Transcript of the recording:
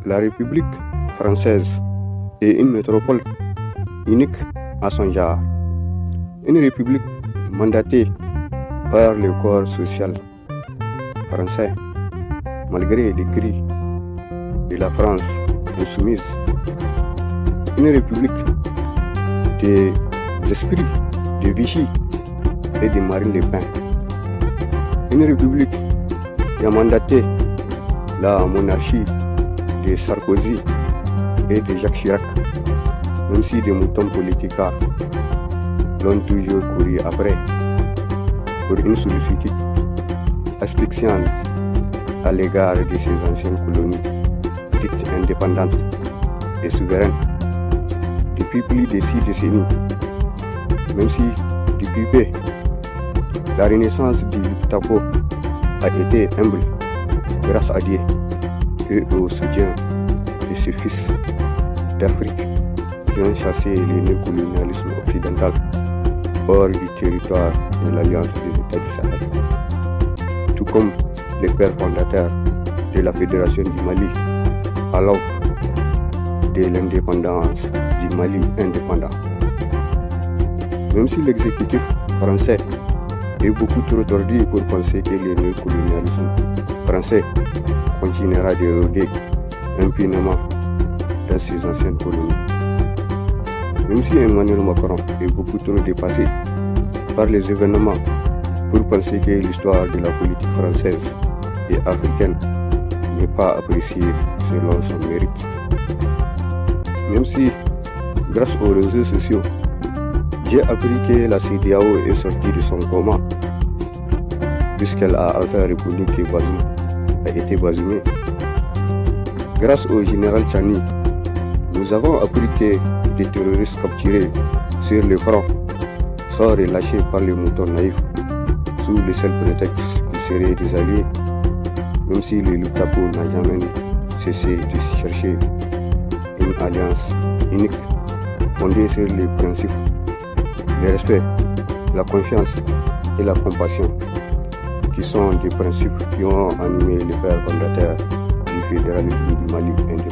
La République française est une métropole unique à son genre. Une république mandatée par le corps social français, malgré les cris de la France insoumise. Une république des esprits de Vichy et de Marine Le Pen. Une république qui a mandaté la monarchie de Sarkozy et de Jacques Chirac, même si des moutons politiques l'ont toujours couru après pour une sollicitude asphyxiante à l'égard de ces anciennes colonies dites indépendantes et souveraines depuis plus de 6 décennies. Même si depuis peu, la renaissance du Tapo a été humble grâce à Dieu et au soutien de ses fils d'Afrique qui ont chassé le néocolonialisme occidental hors du territoire de l'Alliance des États du Sahel. Tout comme les pères fondateurs de la Fédération du Mali à l'aube de l'indépendance du Mali indépendant. Même si l'exécutif français est beaucoup trop tordu pour penser que le néocolonialisme français continuera de rôder impunément dans ses anciennes colonies. Même si Emmanuel Macron est beaucoup trop dépassé par les événements pour penser que l'histoire de la politique française et africaine n'est pas appréciée selon son mérite. Même si, grâce aux réseaux sociaux, j'ai appris que la CEDEAO est sortie de son coma, puisqu'elle a enfin reconnu que Bazoum a été bazoumé. Grâce au général Tchani, nous avons appris que des terroristes capturés sur le front sont relâchés par les moutons naïfs sous le seul prétexte qu'ils seraient des alliés, même si le Lutapo n'a jamais cessé de chercher une alliance unique fondée sur les principes le respect, la confiance et la compassion, qui sont des principes qui ont animé les pères fondateurs du fédéralisme du Mali indépendant.